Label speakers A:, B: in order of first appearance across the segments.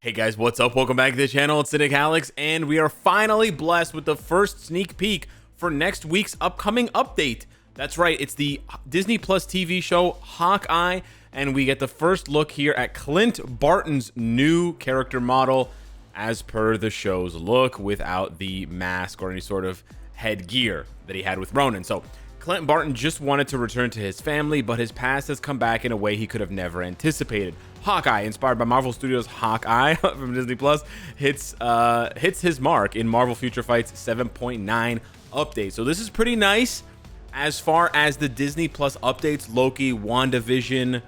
A: Hey guys, what's up? Welcome back to the channel. It's Cynicalex, and we are finally blessed with the first sneak peek for next week's upcoming update. That's right, it's the Disney Plus TV show Hawkeye, and we get the first look here at Clint Barton's new character model as per the show's look, without the mask or any sort of headgear that he had with Ronan. So Clint Barton just wanted to return to his family, but his past has come back in a way he could have never anticipated. Hawkeye, inspired by Marvel Studios' Hawkeye from Disney Plus, hits his mark in Marvel Future Fight's 7.9 update. So this is pretty nice as far as the Disney Plus updates. Loki, WandaVision.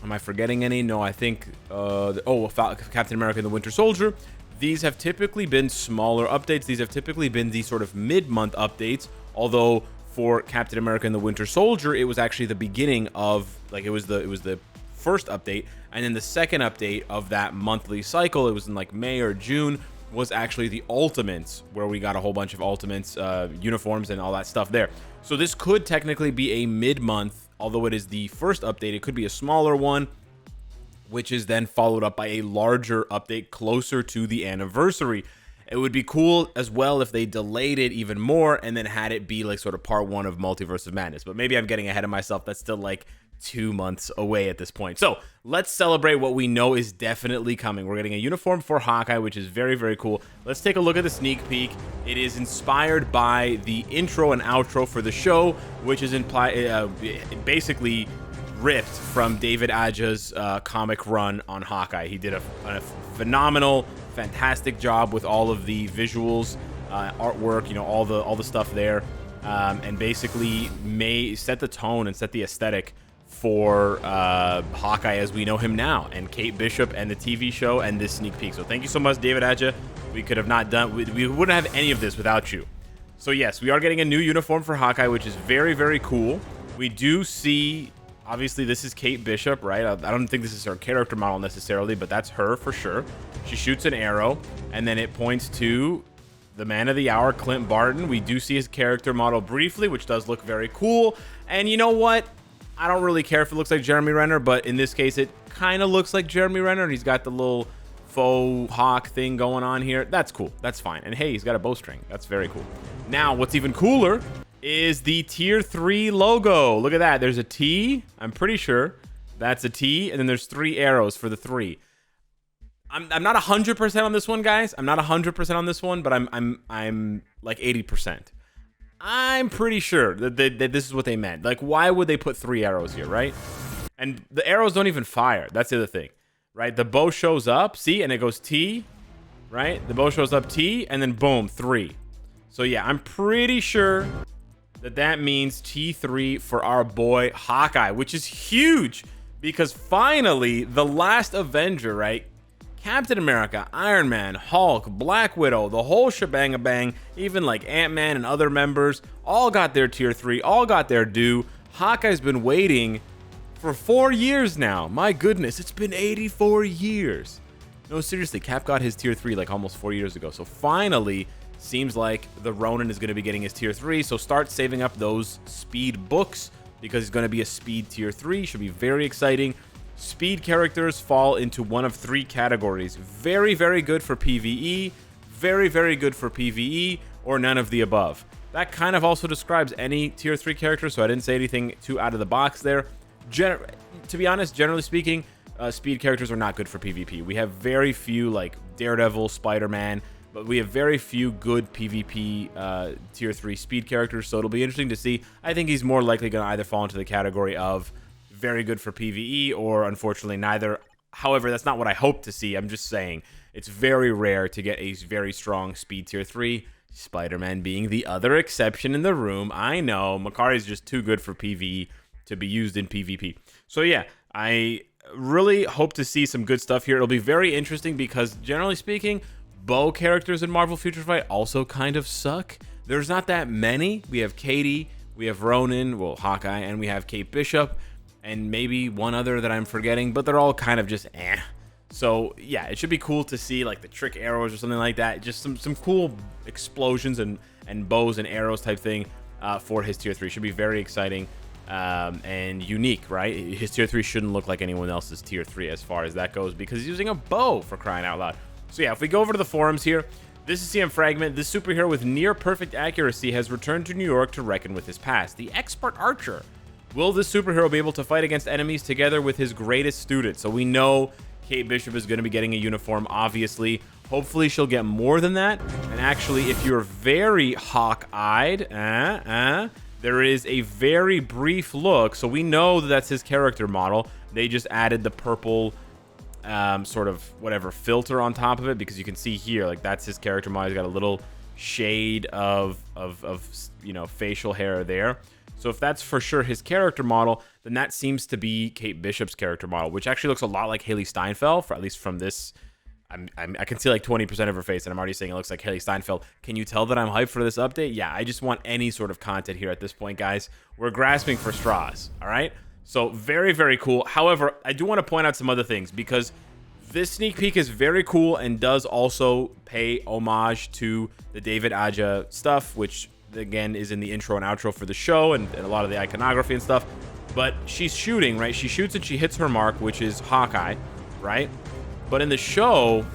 A: Am I forgetting any? No, I think Captain America and the Winter Soldier. These have typically been smaller updates. These have typically been these sort of mid-month updates, although for Captain America and the Winter Soldier, it was actually the beginning of, like, it was the first update, and then the second update of that monthly cycle, it was in like May or June, was actually the Ultimates, where we got a whole bunch of Ultimates uniforms and all that stuff there. So this could technically be a mid-month, although it is the first update. It could be a smaller one, which is then followed up by a larger update closer to the anniversary. It would be cool as well if they delayed it even more and then had it be like sort of part one of Multiverse of Madness. But maybe I'm getting ahead of myself. That's still like 2 months away at this point. So let's celebrate what we know is definitely coming. We're getting a uniform for Hawkeye, which is very, very cool. Let's take a look at the sneak peek. It is inspired by the intro and outro for the show, which is basically ripped from David Aja's comic run on Hawkeye. He did a phenomenal, fantastic job with all of the visuals, artwork, you know, all the stuff there, and basically set the tone and set the aesthetic for Hawkeye as we know him now, and Kate Bishop and the TV show and this sneak peek. So thank you so much, David Aja. We could have not done, we wouldn't have any of this without you. So yes, we are getting a new uniform for Hawkeye, which is very, very cool. We do see, obviously this is Kate Bishop, right? I don't think this is her character model necessarily, but that's her for sure. She shoots an arrow, and then it points to the man of the hour, Clint Barton. We do see his character model briefly, which does look very cool. And you know what? I don't really care if it looks like Jeremy Renner, but in this case, it kind of looks like Jeremy Renner, and he's got the little faux hawk thing going on here. That's cool. That's fine. And hey, he's got a bowstring. That's very cool. Now, what's even cooler is the Tier 3 logo. Look at that. There's a T. I'm pretty sure that's a T, and then there's 3 arrows for the 3. I'm not 100% on this one, guys. I'm not 100% on this one, but I'm like 80%. I'm pretty sure that this is what they meant. Like, why would they put 3 arrows here, right? And the arrows don't even fire. That's the other thing, right? The bow shows up, see, and it goes T, right? The bow shows up T, and then boom, 3. So yeah, I'm pretty sure that means T3 for our boy Hawkeye, which is huge because finally the last Avenger, right? Captain America, Iron Man, Hulk, Black Widow, the whole shebang-a-bang, even like Ant-Man and other members, all got their Tier 3, all got their due. Hawkeye's been waiting for 4 years now. My goodness, it's been 84 years. No, seriously, Cap got his Tier 3 like almost 4 years ago. So finally, seems like the Ronin is going to be getting his Tier 3. So start saving up those speed books because he's going to be a speed Tier 3. Should be very exciting. Speed characters fall into one of 3 categories. Very, very good for PvE, very, very good for PvE, or none of the above. That kind of also describes any Tier 3 character, so I didn't say anything too out of the box there. To be honest, generally speaking, speed characters are not good for PvP. We have very few, like Daredevil, Spider-Man, but we have very few good PvP Tier 3 speed characters, so it'll be interesting to see. I think he's more likely going to either fall into the category of very good for PvE or unfortunately neither. However, that's not what I hope to see. I'm just saying it's very rare to get a very strong speed Tier 3. Spider-Man being the other exception in the room. I know Makari's just too good for PvE to be used in PvP. So yeah, I really hope to see some good stuff here. It'll be very interesting because generally speaking, bow characters in Marvel Future Fight also kind of suck. There's not that many. We have Katie, we have Ronan, well, Hawkeye, and we have Kate Bishop, and maybe one other that I'm forgetting, but they're all kind of just eh. So yeah, it should be cool to see like the trick arrows or something like that. Just some cool explosions and bows and arrows type thing for his Tier 3. Should be very exciting. and unique, right? His tier 3 shouldn't look like anyone else's tier 3 as far as that goes, because he's using a bow, for crying out loud. So yeah, if we go over to the forums here, this is CM Fragment. This superhero with near perfect accuracy has returned to New York to reckon with his past. The expert archer. Will this superhero be able to fight against enemies together with his greatest student? So we know Kate Bishop is going to be getting a uniform, obviously. Hopefully she'll get more than that. And actually, if you're very hawk-eyed, there is a very brief look. So we know that that's his character model. They just added the purple sort of whatever filter on top of it, because you can see here, like, that's his character model. He's got a little shade of you know, facial hair there. So if that's for sure his character model, then that seems to be Kate Bishop's character model, which actually looks a lot like Haley Steinfeld, at least from this. I can see like 20% of her face, and I'm already saying it looks like Haley Steinfeld. Can you tell that I'm hyped for this update? Yeah, I just want any sort of content here at this point, guys. We're grasping for straws, all right? So very, very cool. However, I do want to point out some other things, because this sneak peek is very cool and does also pay homage to the David Aja stuff, which again is in the intro and outro for the show and a lot of the iconography and stuff. But she's shooting, right? She shoots and she hits her mark, which is Hawkeye, right? But in the show,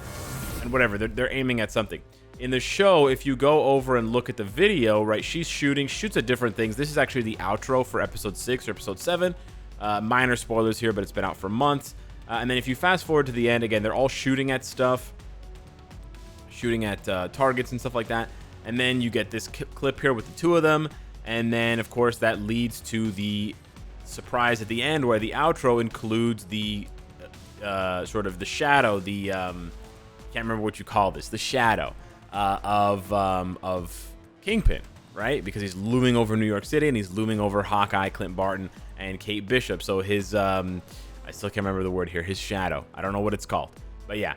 A: and whatever, they're aiming at something. In the show, if you go over and look at the video, right, she's shooting, shoots at different things. This is actually the outro for episode 6 or episode 7. Minor spoilers here, but it's been out for months. And then if you fast forward to the end, again, they're all shooting at stuff, shooting at targets and stuff like that. And then you get this clip here with the two of them. And then, of course, that leads to the surprise at the end, where the outro includes the sort of the shadow, the can't remember what you call this, the shadow of Kingpin, right? Because he's looming over New York City, and he's looming over Hawkeye, Clint Barton, and Kate Bishop. So his I still can't remember the word here, his shadow. I don't know what it's called, but yeah,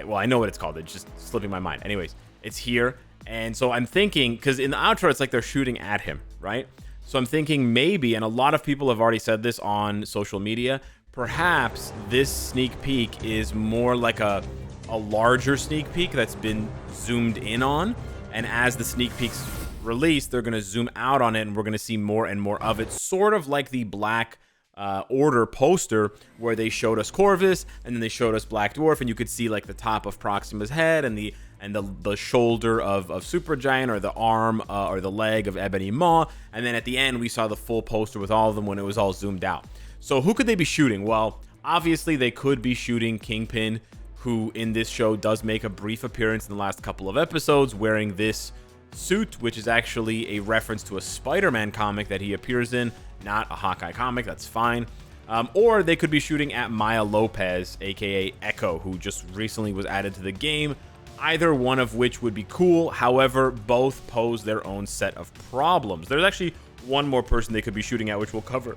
A: well, I know what it's called. It's just slipping my mind. Anyways, it's here. And so I'm thinking, because in the outro, it's like they're shooting at him, right? So I'm thinking maybe, and a lot of people have already said this on social media, perhaps this sneak peek is more like a larger sneak peek that's been zoomed in on. And as the sneak peeks release, they're going to zoom out on it, and we're going to see more and more of it. Sort of like the Black Order poster, where they showed us Corvus, and then they showed us Black Dwarf, and you could see like the top of Proxima's head and the shoulder of Supergiant, or the arm or the leg of Ebony Maw, and then at the end we saw the full poster with all of them when it was all zoomed out. So who could they be shooting? Well, obviously they could be shooting Kingpin, who in this show does make a brief appearance in the last couple of episodes wearing this suit, which is actually a reference to a Spider-Man comic that he appears in, not a Hawkeye comic. That's fine. Or they could be shooting at Maya Lopez, aka Echo, who just recently was added to the game. Either one of which would be cool. However, both pose their own set of problems. There's actually one more person they could be shooting at, which we'll cover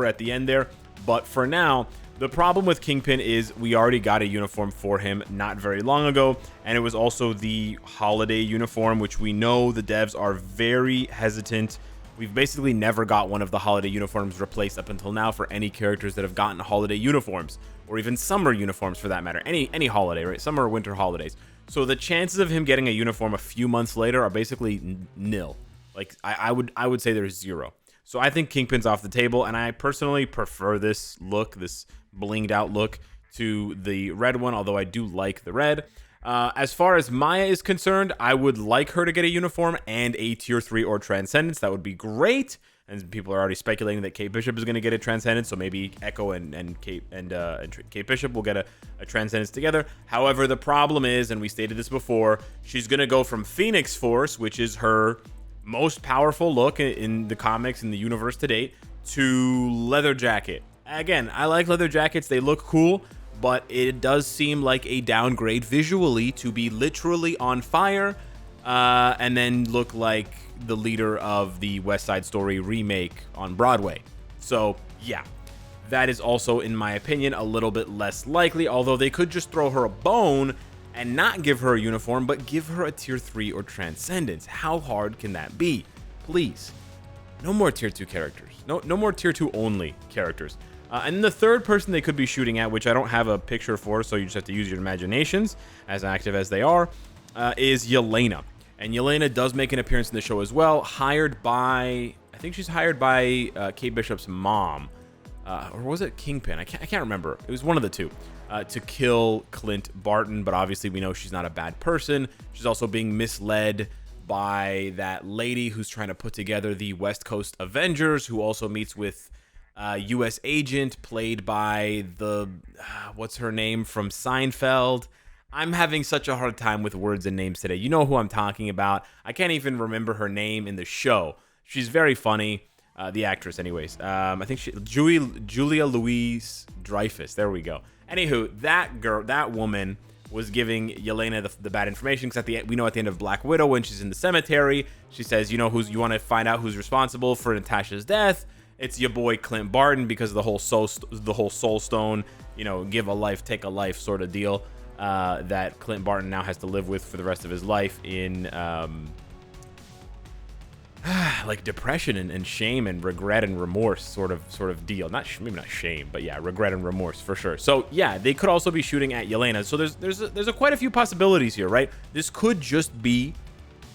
A: at the end there. But for now, the problem with Kingpin is we already got a uniform for him not very long ago, and it was also the holiday uniform, which we know the devs are very hesitant. We've basically never got one of the holiday uniforms replaced up until now for any characters that have gotten holiday uniforms, or even summer uniforms for that matter. Any holiday, right? Summer or winter holidays. So the chances of him getting a uniform a few months later are basically nil. Like I would say there's zero. So I think Kingpin's off the table, and I personally prefer this look, this blinged out look, to the red one, although I do like the red. As far as Maya is concerned, I would like her to get a uniform and a tier 3 or Transcendence. That would be great. And people are already speculating that Kate Bishop is going to get a Transcendence, so maybe Echo and Kate Bishop will get a Transcendence together. However, the problem is, and we stated this before, she's going to go from Phoenix Force, which is her most powerful look in the comics in the universe to date, to Leather Jacket. Again, I like leather jackets. They look cool, but it does seem like a downgrade visually to be literally on fire and then look like the leader of the West Side Story remake on Broadway. So yeah, that is also, in my opinion, a little bit less likely, although they could just throw her a bone and not give her a uniform, but give her a tier 3 or Transcendence. How hard can that be? Please. No more tier 2 characters. No more tier 2 only characters. And the third person they could be shooting at, which I don't have a picture for, so you just have to use your imaginations, as active as they are, is Yelena. And Yelena does make an appearance in the show as well, hired by, I think she's hired by Kate Bishop's mom. Or was it Kingpin? I can't remember. It was one of the two. To kill Clint Barton, but obviously we know she's not a bad person. She's also being misled by that lady who's trying to put together the West Coast Avengers, who also meets with U.S. agent played by the, what's her name from Seinfeld? I'm having such a hard time with words and names today. You know who I'm talking about. I can't even remember her name in the show. She's very funny. The actress, anyways. I think Julia Louis-Dreyfus. There we go. Anywho, that woman was giving Yelena the bad information, because we know at the end of Black Widow, when she's in the cemetery, she says, you want to find out who's responsible for Natasha's death? It's your boy Clint Barton, because of the whole soul stone, give a life, take a life sort of deal that Clint Barton now has to live with for the rest of his life in like depression and shame and regret and remorse sort of deal. Maybe not shame, but yeah, regret and remorse for sure. So yeah, they could also be shooting at Yelena. So there's quite a few possibilities here, right? This could just be,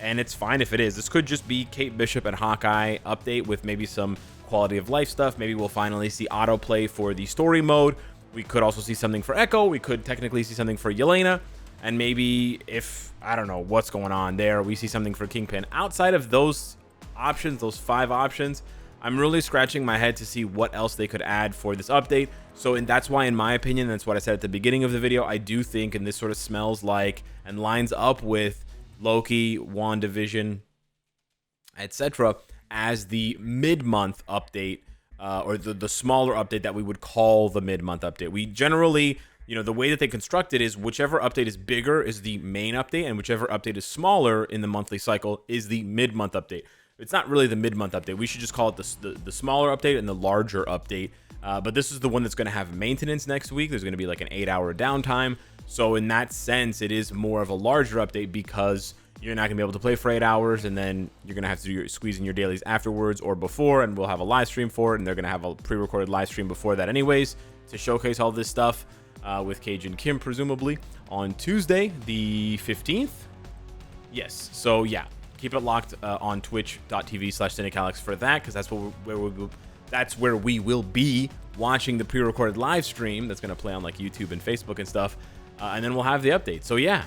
A: and it's fine if it is, this could just be Kate Bishop and Hawkeye update with maybe some quality of life stuff. Maybe we'll finally see autoplay for the story mode. We could also see something for Echo. We could technically see something for Yelena. And maybe if, I don't know what's going on there, we see something for Kingpin. Outside of those options, those 5 options, I'm really scratching my head to see what else they could add for this update. And that's why, in my opinion, that's what I said at the beginning of the video, I do think, and this sort of smells like and lines up with Loki, WandaVision, etc., as the mid-month update, or the smaller update that we would call the mid-month update. We generally, the way that they construct it is whichever update is bigger is the main update, and whichever update is smaller in the monthly cycle is the mid-month update. It's not really the mid-month update. We should just call it the smaller update and the larger update. But this is the one that's going to have maintenance next week. There's going to be like an 8-hour downtime. So in that sense, it is more of a larger update, because you're not going to be able to play for 8 hours, and then you're going to have to squeeze in your dailies afterwards or before, and we'll have a live stream for it, and they're going to have a pre-recorded live stream before that anyways to showcase all this stuff with Cage and Kim, presumably, on Tuesday, the 15th. Yes. So yeah. Keep it locked on twitch.tv/Cynicalex for that, because that's where we will be watching the pre-recorded live stream that's going to play on like YouTube and Facebook and stuff, and then we'll have the update. So yeah,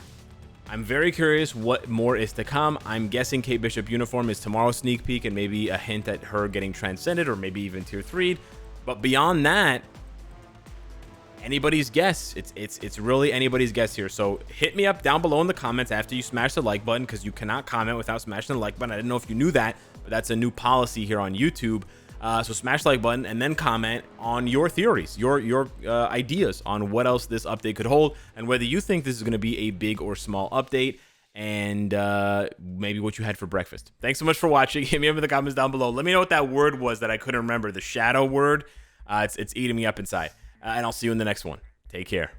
A: I'm very curious what more is to come. I'm guessing Kate Bishop uniform is tomorrow's sneak peek, and maybe a hint at her getting transcended, or maybe even tier 3'd. But beyond that, anybody's guess. It's really anybody's guess here. So hit me up down below in the comments after you smash the like button, because you cannot comment without smashing the like button. I didn't know if you knew that, but that's a new policy here on YouTube. So smash the like button and then comment on your theories, your ideas on what else this update could hold, and whether you think this is going to be a big or small update, and maybe what you had for breakfast. Thanks so much for watching. Hit me up in the comments down below. Let me know what that word was that I couldn't remember. The shadow word. It's eating me up inside. And I'll see you in the next one. Take care.